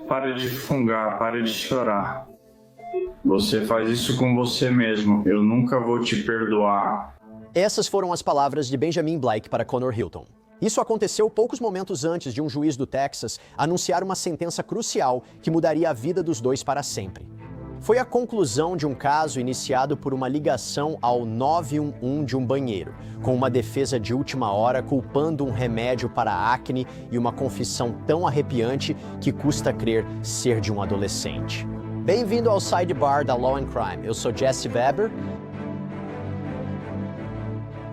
Pare de fungar, pare de chorar. Você faz isso com você mesmo. Eu nunca vou te perdoar. Essas foram as palavras de Benjamin Blyke para Connor Hilton. Isso aconteceu poucos momentos antes de um juiz do Texas anunciar uma sentença crucial que mudaria a vida dos dois para sempre. Foi a conclusão de um caso iniciado por uma ligação ao 911 de um banheiro, com uma defesa de última hora culpando um remédio para acne e uma confissão tão arrepiante que custa crer ser de um adolescente. Bem-vindo ao Sidebar da Law and Crime. Eu sou Jesse Weber.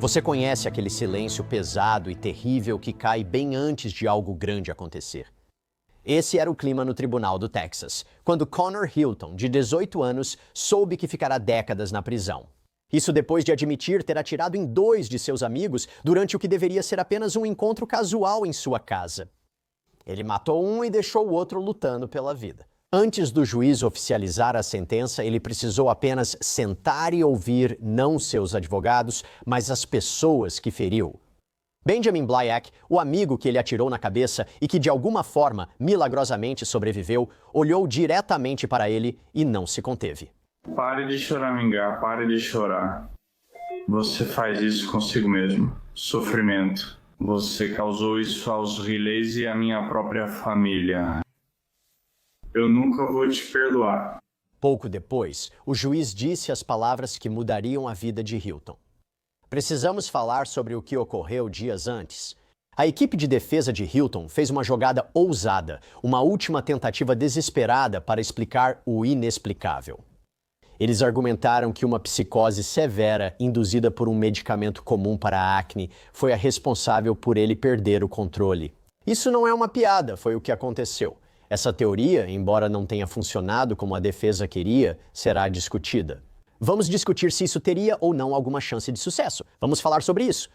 Você conhece aquele silêncio pesado e terrível que cai bem antes de algo grande acontecer? Esse era o clima no tribunal do Texas, quando Connor Hilton, de 18 anos, soube que ficará décadas na prisão. Isso depois de admitir ter atirado em 2 de seus amigos durante o que deveria ser apenas um encontro casual em sua casa. Ele matou um e deixou o outro lutando pela vida. Antes do juiz oficializar a sentença, ele precisou apenas sentar e ouvir não seus advogados, mas as pessoas que feriu. Benjamin Blyke, o amigo que ele atirou na cabeça e que de alguma forma, milagrosamente sobreviveu, olhou diretamente para ele e não se conteve. Pare de choramingar, pare de chorar. Você faz isso consigo mesmo. Sofrimento. Você causou isso aos Relays e à minha própria família. Eu nunca vou te perdoar. Pouco depois, o juiz disse as palavras que mudariam a vida de Hilton. Precisamos falar sobre o que ocorreu dias antes. A equipe de defesa de Hilton fez uma jogada ousada, uma última tentativa desesperada para explicar o inexplicável. Eles argumentaram que uma psicose severa, induzida por um medicamento comum para a acne, foi a responsável por ele perder o controle. Isso não é uma piada, foi o que aconteceu. Essa teoria, embora não tenha funcionado como a defesa queria, será discutida. Vamos discutir se isso teria ou não alguma chance de sucesso. Vamos falar sobre isso.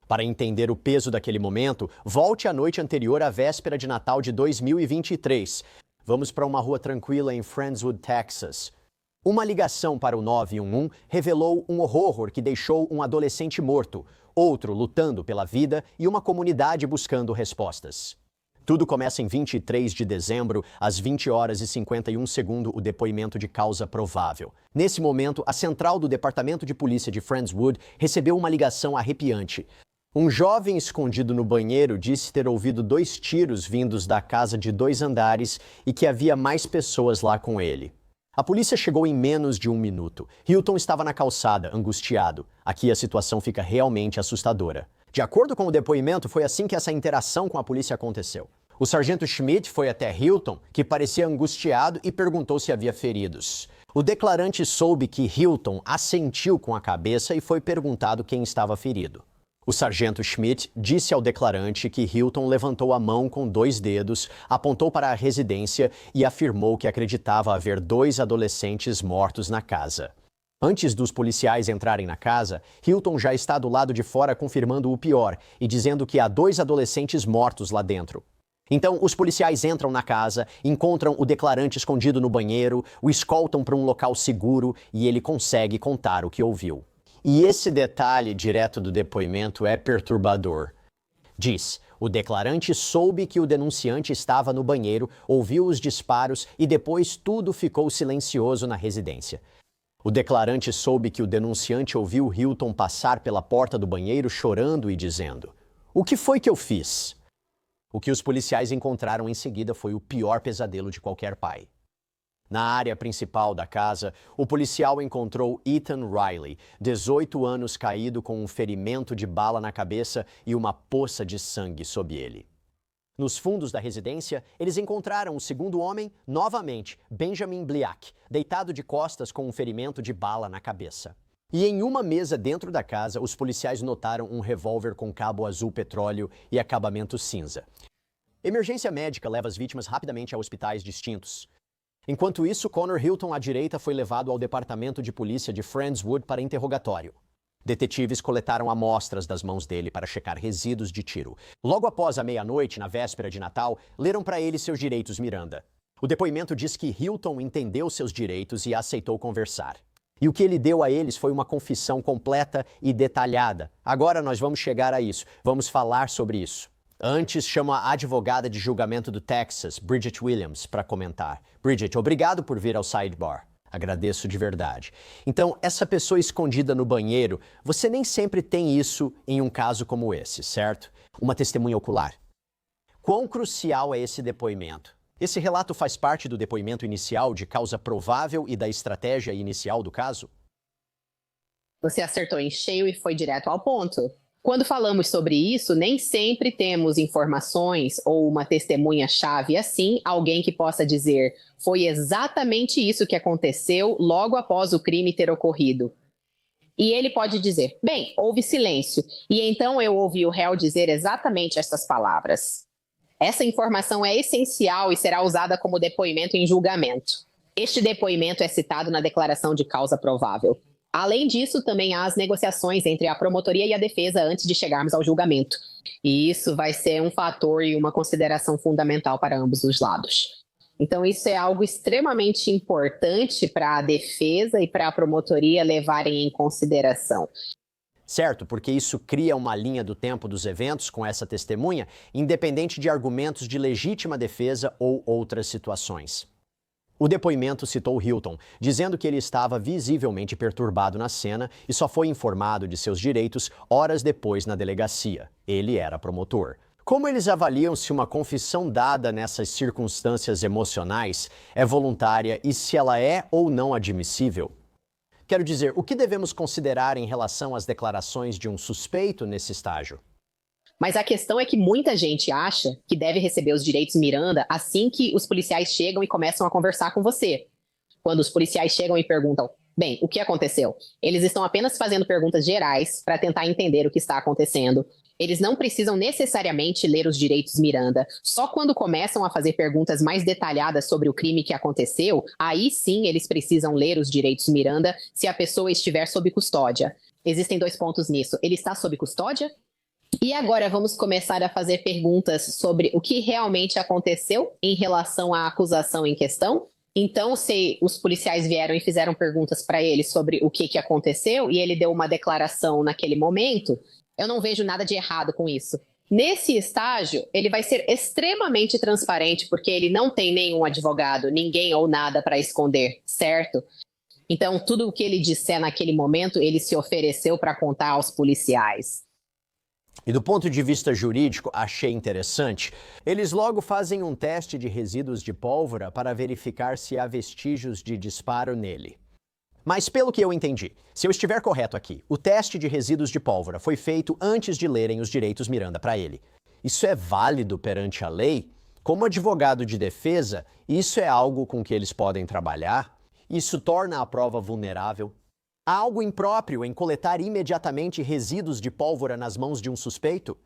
Para entender o peso daquele momento, volte à noite anterior à véspera de Natal de 2023. Vamos para uma rua tranquila em Friendswood, Texas. Uma ligação para o 911 revelou um horror que deixou um adolescente morto, outro lutando pela vida e uma comunidade buscando respostas. Tudo começa em 23 de dezembro, às 20 horas e 51 segundos, o depoimento de causa provável. Nesse momento, a central do Departamento de Polícia de Friendswood recebeu uma ligação arrepiante. Um jovem escondido no banheiro disse ter ouvido 2 tiros vindos da casa de 2 andares e que havia mais pessoas lá com ele. A polícia chegou em menos de 1 minuto. Hilton estava na calçada, angustiado. Aqui a situação fica realmente assustadora. De acordo com o depoimento, foi assim que essa interação com a polícia aconteceu. O sargento Schmidt foi até Hilton, que parecia angustiado, e perguntou se havia feridos. O declarante soube que Hilton assentiu com a cabeça e foi perguntado quem estava ferido. O sargento Schmidt disse ao declarante que Hilton levantou a mão com 2 dedos, apontou para a residência e afirmou que acreditava haver 2 adolescentes mortos na casa. Antes dos policiais entrarem na casa, Hilton já está do lado de fora confirmando o pior e dizendo que há 2 adolescentes mortos lá dentro. Então, os policiais entram na casa, encontram o declarante escondido no banheiro, o escoltam para um local seguro e ele consegue contar o que ouviu. E esse detalhe direto do depoimento é perturbador. Diz, o declarante soube que o denunciante estava no banheiro, ouviu os disparos e depois tudo ficou silencioso na residência. O declarante soube que o denunciante ouviu Hilton passar pela porta do banheiro chorando e dizendo: "O que foi que eu fiz?" O que os policiais encontraram em seguida foi o pior pesadelo de qualquer pai. Na área principal da casa, o policial encontrou Ethan Riley, 18 anos, caído com um ferimento de bala na cabeça e uma poça de sangue sob ele. Nos fundos da residência, eles encontraram o segundo homem, novamente, Benjamin Blyke, deitado de costas com um ferimento de bala na cabeça. E em uma mesa dentro da casa, os policiais notaram um revólver com cabo azul petróleo e acabamento cinza. Emergência médica leva as vítimas rapidamente a hospitais distintos. Enquanto isso, Connor Hilton, à direita, foi levado ao departamento de polícia de Friendswood para interrogatório. Detetives coletaram amostras das mãos dele para checar resíduos de tiro. Logo após a meia-noite, na véspera de Natal, leram para ele seus direitos Miranda. O depoimento diz que Hilton entendeu seus direitos e aceitou conversar. E o que ele deu a eles foi uma confissão completa e detalhada. Agora nós vamos chegar a isso. Vamos falar sobre isso. Antes, chamo a advogada de julgamento do Texas, Bridget Williams, para comentar. Bridget, obrigado por vir ao sidebar. Agradeço de verdade. Então, essa pessoa escondida no banheiro, você nem sempre tem isso em um caso como esse, certo? Uma testemunha ocular. Quão crucial é esse depoimento? Esse relato faz parte do depoimento inicial de causa provável e da estratégia inicial do caso? Você acertou em cheio e foi direto ao ponto. Quando falamos sobre isso, nem sempre temos informações ou uma testemunha-chave assim, alguém que possa dizer foi exatamente isso que aconteceu logo após o crime ter ocorrido. E ele pode dizer, bem, houve silêncio, e então eu ouvi o réu dizer exatamente estas palavras. Essa informação é essencial e será usada como depoimento em julgamento. Este depoimento é citado na declaração de causa provável. Além disso, também há as negociações entre a promotoria e a defesa antes de chegarmos ao julgamento. E isso vai ser um fator e uma consideração fundamental para ambos os lados. Então, isso é algo extremamente importante para a defesa e para a promotoria levarem em consideração. Certo, porque isso cria uma linha do tempo dos eventos com essa testemunha, independente de argumentos de legítima defesa ou outras situações. O depoimento citou Hilton, dizendo que ele estava visivelmente perturbado na cena e só foi informado de seus direitos horas depois na delegacia. Ele era promotor. Como eles avaliam se uma confissão dada nessas circunstâncias emocionais é voluntária e se ela é ou não admissível? Quero dizer, o que devemos considerar em relação às declarações de um suspeito nesse estágio? Mas a questão é que muita gente acha que deve receber os direitos Miranda assim que os policiais chegam e começam a conversar com você. Quando os policiais chegam e perguntam, bem, o que aconteceu? Eles estão apenas fazendo perguntas gerais para tentar entender o que está acontecendo. Eles não precisam necessariamente ler os direitos Miranda. Só quando começam a fazer perguntas mais detalhadas sobre o crime que aconteceu, aí sim eles precisam ler os direitos Miranda se a pessoa estiver sob custódia. Existem 2 pontos nisso. Ele está sob custódia? E agora vamos começar a fazer perguntas sobre o que realmente aconteceu em relação à acusação em questão. Então, se os policiais vieram e fizeram perguntas para ele sobre o que aconteceu e ele deu uma declaração naquele momento, eu não vejo nada de errado com isso. Nesse estágio, ele vai ser extremamente transparente porque ele não tem nenhum advogado, ninguém ou nada para esconder, certo? Então, tudo o que ele disser naquele momento, ele se ofereceu para contar aos policiais. E do ponto de vista jurídico, achei interessante. Eles logo fazem um teste de resíduos de pólvora para verificar se há vestígios de disparo nele. Mas pelo que eu entendi, se eu estiver correto aqui, o teste de resíduos de pólvora foi feito antes de lerem os direitos Miranda para ele. Isso é válido perante a lei? Como advogado de defesa, isso é algo com que eles podem trabalhar? Isso torna a prova vulnerável? Há algo impróprio em coletar imediatamente resíduos de pólvora nas mãos de um suspeito?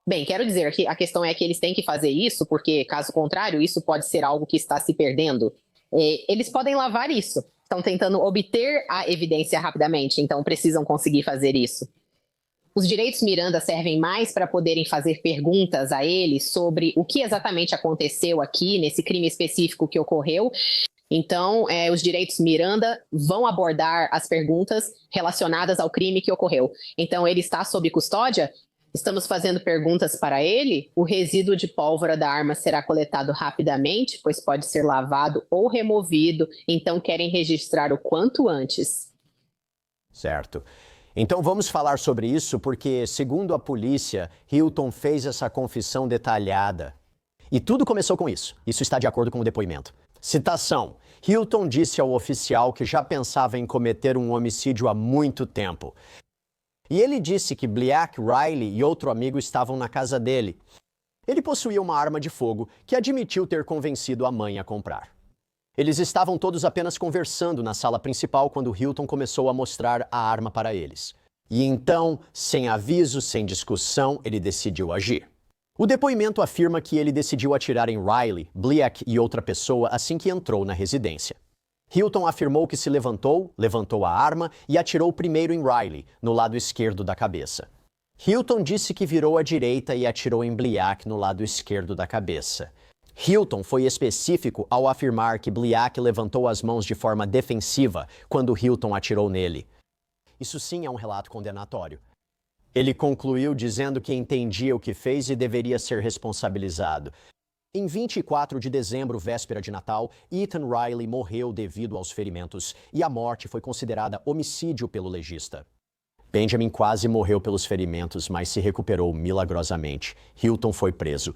Bem, quero dizer que a questão é que eles têm que fazer isso, porque, caso contrário, isso pode ser algo que está se perdendo. Eles podem lavar isso. Estão tentando obter a evidência rapidamente, então precisam conseguir fazer isso. Os direitos Miranda servem mais para poderem fazer perguntas a ele sobre o que exatamente aconteceu aqui, nesse crime específico que ocorreu. Então, os direitos Miranda vão abordar as perguntas relacionadas ao crime que ocorreu. Então, ele está sob custódia? Estamos fazendo perguntas para ele? O resíduo de pólvora da arma será coletado rapidamente, pois pode ser lavado ou removido. Então, querem registrar o quanto antes. Certo. Então vamos falar sobre isso porque, segundo a polícia, Hilton fez essa confissão detalhada. E tudo começou com isso. Isso está de acordo com o depoimento. Citação. Hilton disse ao oficial que já pensava em cometer um homicídio há muito tempo. E ele disse que Bleak, Riley e outro amigo estavam na casa dele. Ele possuía uma arma de fogo que admitiu ter convencido a mãe a comprar. Eles estavam todos apenas conversando na sala principal quando Hilton começou a mostrar a arma para eles. E então, sem aviso, sem discussão, ele decidiu agir. O depoimento afirma que ele decidiu atirar em Riley, Bleak e outra pessoa assim que entrou na residência. Hilton afirmou que se levantou a arma e atirou primeiro em Riley, no lado esquerdo da cabeça. Hilton disse que virou à direita e atirou em Bleak no lado esquerdo da cabeça. Hilton foi específico ao afirmar que Bleak levantou as mãos de forma defensiva quando Hilton atirou nele. Isso sim é um relato condenatório. Ele concluiu dizendo que entendia o que fez e deveria ser responsabilizado. Em 24 de dezembro, véspera de Natal, Ethan Riley morreu devido aos ferimentos e a morte foi considerada homicídio pelo legista. Benjamin quase morreu pelos ferimentos, mas se recuperou milagrosamente. Hilton foi preso.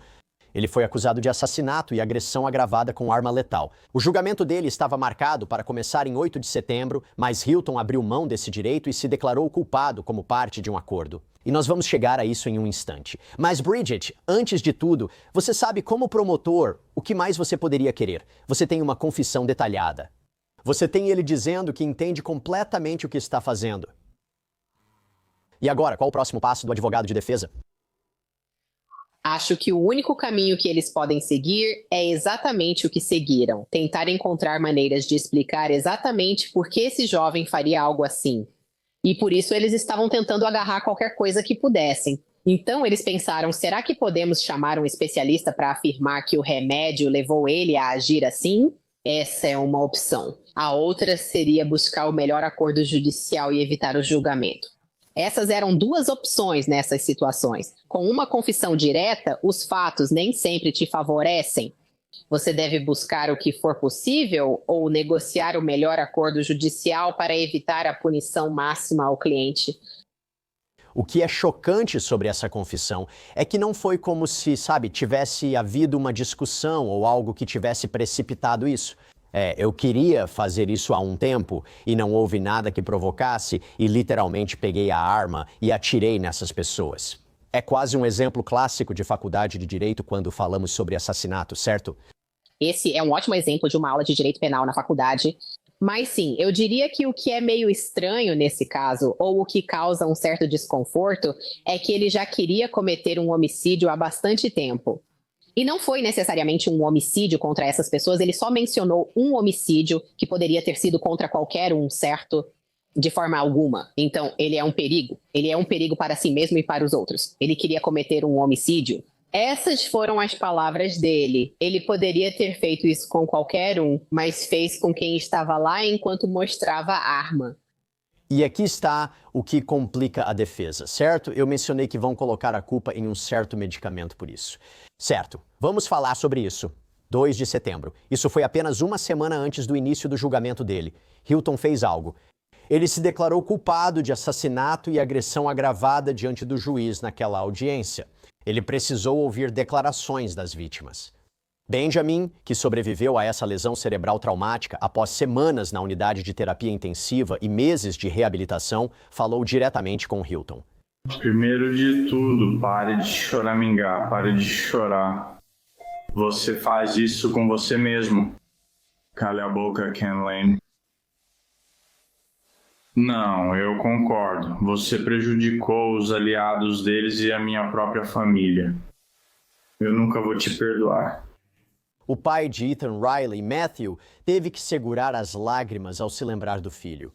Ele foi acusado de assassinato e agressão agravada com arma letal. O julgamento dele estava marcado para começar em 8 de setembro, mas Hilton abriu mão desse direito e se declarou culpado como parte de um acordo. E nós vamos chegar a isso em um instante. Mas, Bridget, antes de tudo, você sabe como promotor o que mais você poderia querer. Você tem uma confissão detalhada. Você tem ele dizendo que entende completamente o que está fazendo. E agora, qual o próximo passo do advogado de defesa? Acho que o único caminho que eles podem seguir é exatamente o que seguiram. Tentar encontrar maneiras de explicar exatamente por que esse jovem faria algo assim. E por isso eles estavam tentando agarrar qualquer coisa que pudessem. Então eles pensaram, será que podemos chamar um especialista para afirmar que o remédio levou ele a agir assim? Essa é uma opção. A outra seria buscar o melhor acordo judicial e evitar o julgamento. Essas eram duas opções nessas situações. Com uma confissão direta, os fatos nem sempre te favorecem. Você deve buscar o que for possível ou negociar o melhor acordo judicial para evitar a punição máxima ao cliente. O que é chocante sobre essa confissão é que não foi como se, tivesse havido uma discussão ou algo que tivesse precipitado isso. Eu queria fazer isso há um tempo e não houve nada que provocasse e literalmente peguei a arma e atirei nessas pessoas. É quase um exemplo clássico de faculdade de direito quando falamos sobre assassinato, certo? Esse é um ótimo exemplo de uma aula de direito penal na faculdade. Mas sim, eu diria que o que é meio estranho nesse caso, ou o que causa um certo desconforto, é que ele já queria cometer um homicídio há bastante tempo. E não foi necessariamente um homicídio contra essas pessoas, ele só mencionou um homicídio que poderia ter sido contra qualquer um, certo? De forma alguma. Então, ele é um perigo. Ele é um perigo para si mesmo e para os outros. Ele queria cometer um homicídio. Essas foram as palavras dele. Ele poderia ter feito isso com qualquer um, mas fez com quem estava lá enquanto mostrava a arma. E aqui está o que complica a defesa, certo? Eu mencionei que vão colocar a culpa em um certo medicamento por isso. Certo, vamos falar sobre isso. 2 de setembro. Isso foi apenas uma semana antes do início do julgamento dele. Hilton fez algo. Ele se declarou culpado de assassinato e agressão agravada diante do juiz naquela audiência. Ele precisou ouvir declarações das vítimas. Benjamin, que sobreviveu a essa lesão cerebral traumática após semanas na unidade de terapia intensiva e meses de reabilitação, falou diretamente com Hilton. Primeiro de tudo, pare de choramingar, pare de chorar. Você faz isso com você mesmo. Cale a boca, Ken Lane. Não, eu concordo. Você prejudicou os aliados deles e a minha própria família. Eu nunca vou te perdoar. O pai de Ethan Riley, Matthew, teve que segurar as lágrimas ao se lembrar do filho.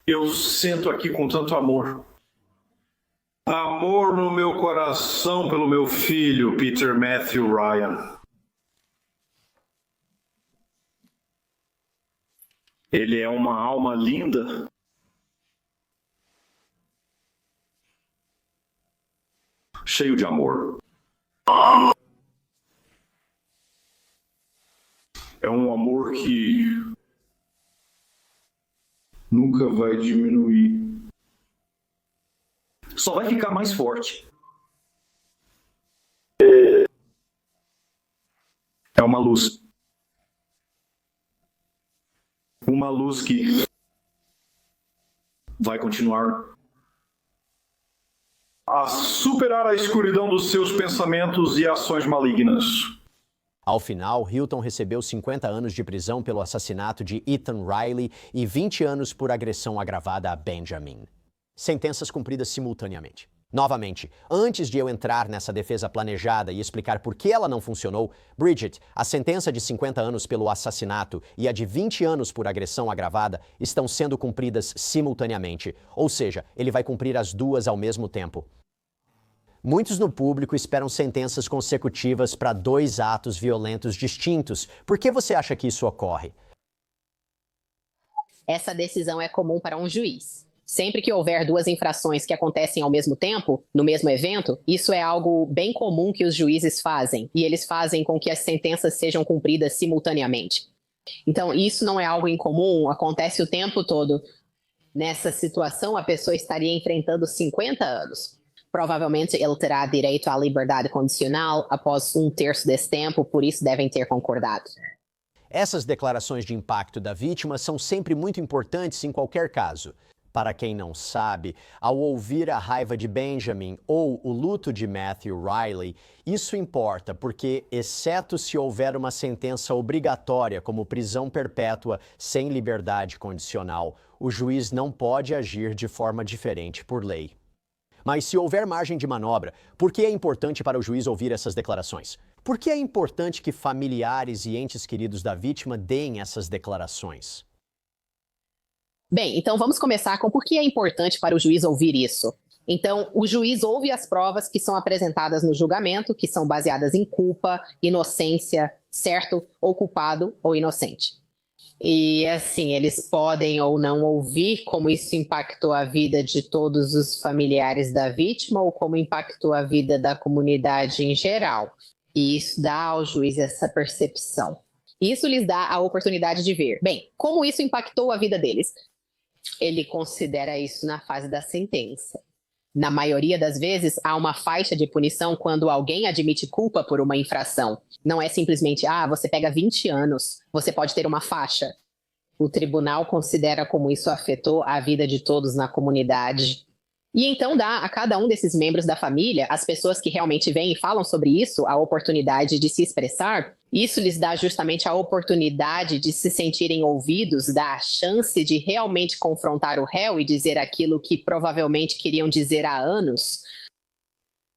Eu sento aqui com tanto amor. Amor no meu coração pelo meu filho, Peter Matthew Ryan. Ele é uma alma linda. Cheio de amor. É um amor que nunca vai diminuir. Só vai ficar mais forte. É uma luz. Uma luz que vai continuar a superar a escuridão dos seus pensamentos e ações malignas. Ao final, Hilton recebeu 50 anos de prisão pelo assassinato de Ethan Riley e 20 anos por agressão agravada a Benjamin. Sentenças cumpridas simultaneamente. Novamente, antes de eu entrar nessa defesa planejada e explicar por que ela não funcionou, Bridget, a sentença de 50 anos pelo assassinato e a de 20 anos por agressão agravada estão sendo cumpridas simultaneamente, ou seja, ele vai cumprir as duas ao mesmo tempo. Muitos no público esperam sentenças consecutivas para 2 atos violentos distintos. Por que você acha que isso ocorre? Essa decisão é comum para um juiz. Sempre que houver duas infrações que acontecem ao mesmo tempo, no mesmo evento, isso é algo bem comum que os juízes fazem, e eles fazem com que as sentenças sejam cumpridas simultaneamente. Então, isso não é algo incomum, acontece o tempo todo. Nessa situação, a pessoa estaria enfrentando 50 anos. Provavelmente ele terá direito à liberdade condicional após 1/3 desse tempo, por isso devem ter concordado. Essas declarações de impacto da vítima são sempre muito importantes em qualquer caso. Para quem não sabe, ao ouvir a raiva de Benjamin ou o luto de Matthew Riley, isso importa porque, exceto se houver uma sentença obrigatória como prisão perpétua sem liberdade condicional, o juiz não pode agir de forma diferente por lei. Mas se houver margem de manobra, por que é importante para o juiz ouvir essas declarações? Por que é importante que familiares e entes queridos da vítima deem essas declarações? Bem, então vamos começar com por que é importante para o juiz ouvir isso. Então, o juiz ouve as provas que são apresentadas no julgamento, que são baseadas em culpa, inocência, certo ou culpado ou inocente. E assim, eles podem ou não ouvir como isso impactou a vida de todos os familiares da vítima ou como impactou a vida da comunidade em geral. E isso dá ao juiz essa percepção. Isso lhes dá a oportunidade de ver, bem, como isso impactou a vida deles. Ele considera isso na fase da sentença. Na maioria das vezes, há uma faixa de punição quando alguém admite culpa por uma infração. Não é simplesmente, você pega 20 anos, você pode ter uma faixa. O tribunal considera como isso afetou a vida de todos na comunidade. E então dá a cada um desses membros da família, as pessoas que realmente vêm e falam sobre isso, a oportunidade de se expressar. Isso lhes dá justamente a oportunidade de se sentirem ouvidos, dá a chance de realmente confrontar o réu e dizer aquilo que provavelmente queriam dizer há anos.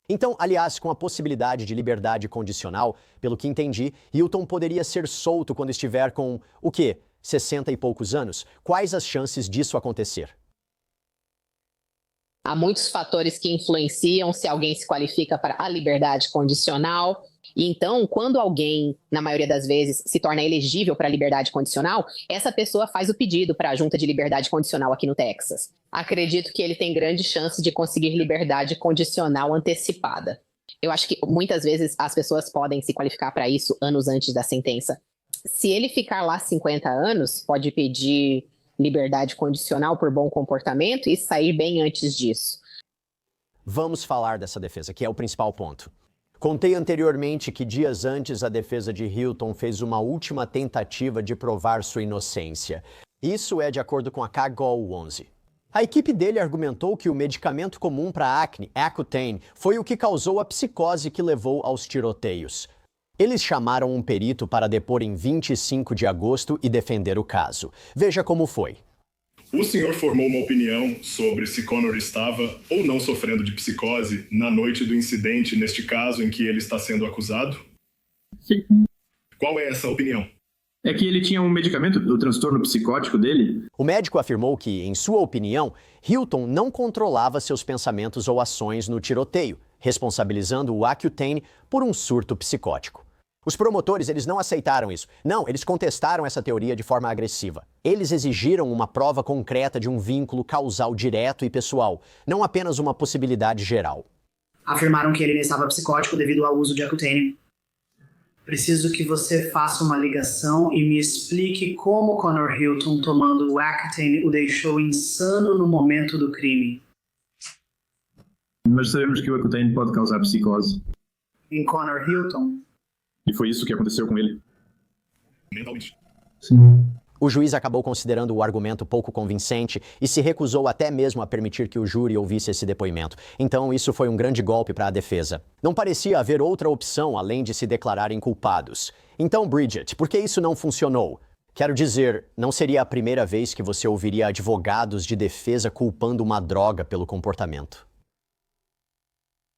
Então, aliás, com a possibilidade de liberdade condicional, pelo que entendi, Hilton poderia ser solto quando estiver com, 60 e poucos anos? Quais as chances disso acontecer? Há muitos fatores que influenciam se alguém se qualifica para a liberdade condicional. E então, quando alguém, na maioria das vezes, se torna elegível para a liberdade condicional, essa pessoa faz o pedido para a Junta de Liberdade Condicional aqui no Texas. Acredito que ele tem grande chance de conseguir liberdade condicional antecipada. Eu acho que muitas vezes as pessoas podem se qualificar para isso anos antes da sentença. Se ele ficar lá 50 anos, pode pedir liberdade condicional por bom comportamento e sair bem antes disso. Vamos falar dessa defesa, que é o principal ponto. Contei anteriormente que dias antes a defesa de Hilton fez uma última tentativa de provar sua inocência. Isso é de acordo com a CAGOL 11. A equipe dele argumentou que o medicamento comum para acne, Accutane, foi o que causou a psicose que levou aos tiroteios. Eles chamaram um perito para depor em 25 de agosto e defender o caso. Veja como foi. O senhor formou uma opinião sobre se Connor estava ou não sofrendo de psicose na noite do incidente, neste caso em que ele está sendo acusado? Sim. Qual é essa opinião? É que ele tinha um medicamento do transtorno psicótico dele. O médico afirmou que, em sua opinião, Hilton não controlava seus pensamentos ou ações no tiroteio, responsabilizando o Accutane por um surto psicótico. Os promotores, eles não aceitaram isso. Não, eles contestaram essa teoria de forma agressiva. Eles exigiram uma prova concreta de um vínculo causal direto e pessoal, não apenas uma possibilidade geral. Afirmaram que ele estava psicótico devido ao uso de Accutane. Preciso que você faça uma ligação e me explique como Connor Hilton, tomando o Accutane, o deixou insano no momento do crime. Mas sabemos que o Accutane pode causar psicose. Em Connor Hilton? E foi isso que aconteceu com ele? Mentalmente. Sim. O juiz acabou considerando o argumento pouco convincente e se recusou até mesmo a permitir que o júri ouvisse esse depoimento. Então, isso foi um grande golpe para a defesa. Não parecia haver outra opção além de se declararem culpados. Então, Bridget, por que isso não funcionou? Quero dizer, não seria a primeira vez que você ouviria advogados de defesa culpando uma droga pelo comportamento.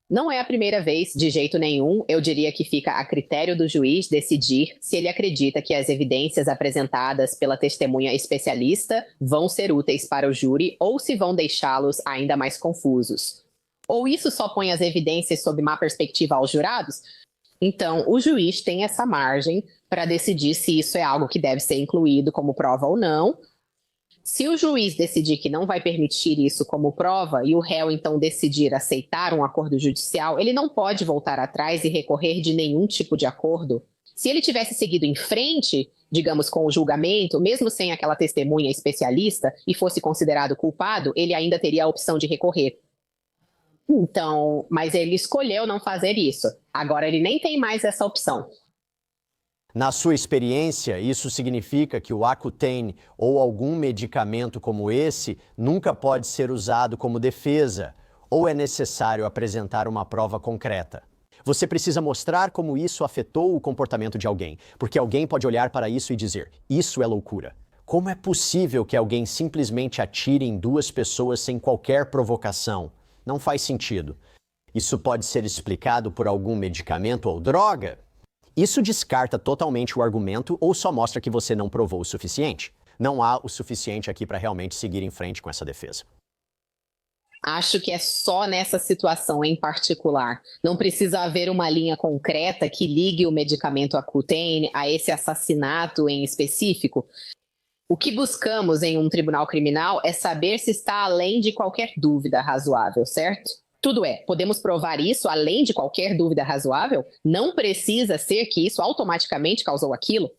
Não é a primeira vez, de jeito nenhum. Eu diria que fica a critério do juiz decidir se ele acredita que as evidências apresentadas pela testemunha especialista vão ser úteis para o júri ou se vão deixá-los ainda mais confusos. Ou isso só põe as evidências sob má perspectiva aos jurados? Então, o juiz tem essa margem para decidir se isso é algo que deve ser incluído como prova ou não. Se o juiz decidir que não vai permitir isso como prova e o réu então decidir aceitar um acordo judicial, ele não pode voltar atrás e recorrer de nenhum tipo de acordo. Se ele tivesse seguido em frente, digamos, com o julgamento, mesmo sem aquela testemunha especialista, e fosse considerado culpado, ele ainda teria a opção de recorrer. Então, mas ele escolheu não fazer isso. Agora ele nem tem mais essa opção. Na sua experiência, isso significa que o Accutane ou algum medicamento como esse nunca pode ser usado como defesa, ou é necessário apresentar uma prova concreta? Você precisa mostrar como isso afetou o comportamento de alguém, porque alguém pode olhar para isso e dizer, isso é loucura. Como é possível que alguém simplesmente atire em 2 pessoas sem qualquer provocação? Não faz sentido. Isso pode ser explicado por algum medicamento ou droga? Isso descarta totalmente o argumento ou só mostra que você não provou o suficiente? Não há o suficiente aqui para realmente seguir em frente com essa defesa. Acho que é só nessa situação em particular. Não precisa haver uma linha concreta que ligue o medicamento Accutane a esse assassinato em específico. O que buscamos em um tribunal criminal é saber se está além de qualquer dúvida razoável, certo? Tudo é, podemos provar isso além de qualquer dúvida razoável? Não precisa ser que isso automaticamente causou aquilo.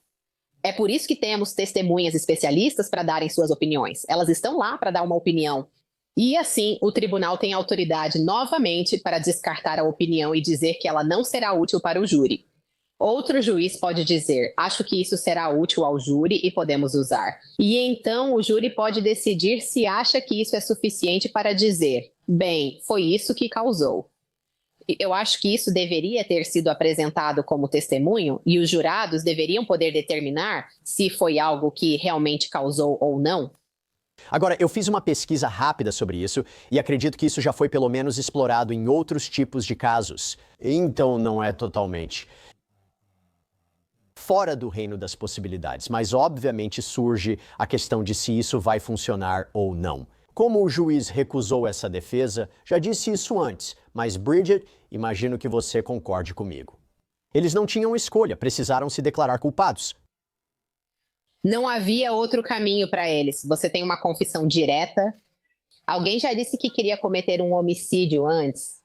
É por isso que temos testemunhas especialistas para darem suas opiniões. Elas estão lá para dar uma opinião. E assim, o tribunal tem autoridade novamente para descartar a opinião e dizer que ela não será útil para o júri. Outro juiz pode dizer, acho que isso será útil ao júri e podemos usar. E então o júri pode decidir se acha que isso é suficiente para dizer, bem, foi isso que causou. Eu acho que isso deveria ter sido apresentado como testemunho e os jurados deveriam poder determinar se foi algo que realmente causou ou não. Agora, eu fiz uma pesquisa rápida sobre isso e acredito que isso já foi pelo menos explorado em outros tipos de casos. Então não é totalmente fora do reino das possibilidades, mas obviamente surge a questão de se isso vai funcionar ou não. Como o juiz recusou essa defesa, já disse isso antes, mas Bridget, imagino que você concorde comigo. Eles não tinham escolha, precisaram se declarar culpados. Não havia outro caminho para eles. Você tem uma confissão direta. Alguém já disse que queria cometer um homicídio antes.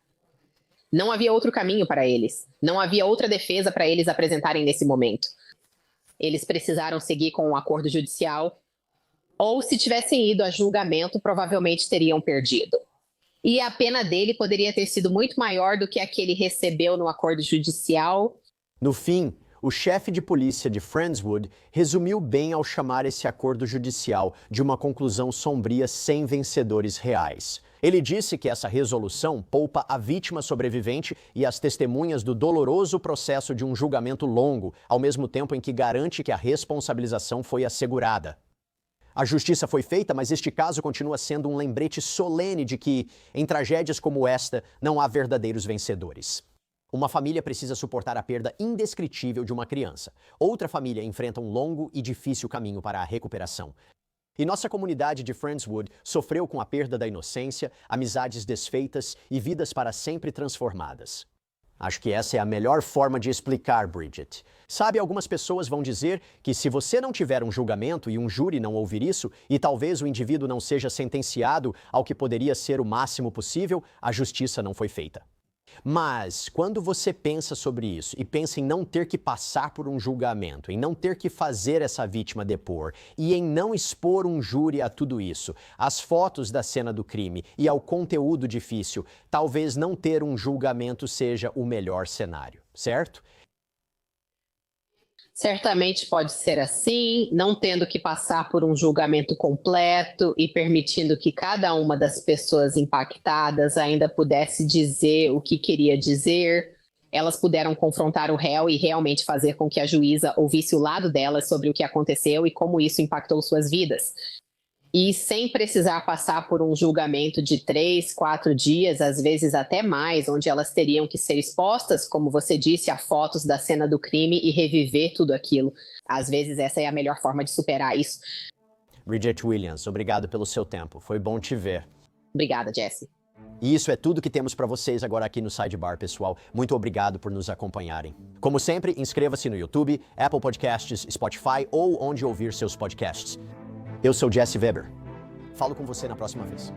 Não havia outro caminho para eles. Não havia outra defesa para eles apresentarem nesse momento. Eles precisaram seguir com um acordo judicial, ou se tivessem ido a julgamento, provavelmente teriam perdido. E a pena dele poderia ter sido muito maior do que a que ele recebeu no acordo judicial. No fim, o chefe de polícia de Friendswood resumiu bem ao chamar esse acordo judicial de uma conclusão sombria sem vencedores reais. Ele disse que essa resolução poupa a vítima sobrevivente e as testemunhas do doloroso processo de um julgamento longo, ao mesmo tempo em que garante que a responsabilização foi assegurada. A justiça foi feita, mas este caso continua sendo um lembrete solene de que, em tragédias como esta, não há verdadeiros vencedores. Uma família precisa suportar a perda indescritível de uma criança. Outra família enfrenta um longo e difícil caminho para a recuperação. E nossa comunidade de Friendswood sofreu com a perda da inocência, amizades desfeitas e vidas para sempre transformadas. Acho que essa é a melhor forma de explicar, Bridget. Sabe, algumas pessoas vão dizer que se você não tiver um julgamento e um júri não ouvir isso, e talvez o indivíduo não seja sentenciado ao que poderia ser o máximo possível, a justiça não foi feita. Mas, quando você pensa sobre isso e pensa em não ter que passar por um julgamento, em não ter que fazer essa vítima depor e em não expor um júri a tudo isso, às fotos da cena do crime e ao conteúdo difícil, talvez não ter um julgamento seja o melhor cenário, certo? Certamente pode ser assim, não tendo que passar por um julgamento completo e permitindo que cada uma das pessoas impactadas ainda pudesse dizer o que queria dizer. Elas puderam confrontar o réu e realmente fazer com que a juíza ouvisse o lado delas sobre o que aconteceu e como isso impactou suas vidas. E sem precisar passar por um julgamento de 3, 4 dias, às vezes até mais, onde elas teriam que ser expostas, como você disse, a fotos da cena do crime e reviver tudo aquilo. Às vezes essa é a melhor forma de superar isso. Bridget Williams, obrigado pelo seu tempo. Foi bom te ver. Obrigada, Jessie. E isso é tudo que temos para vocês agora aqui no Sidebar, pessoal. Muito obrigado por nos acompanharem. Como sempre, inscreva-se no YouTube, Apple Podcasts, Spotify ou onde ouvir seus podcasts. Eu sou Jesse Weber. Falo com você na próxima vez.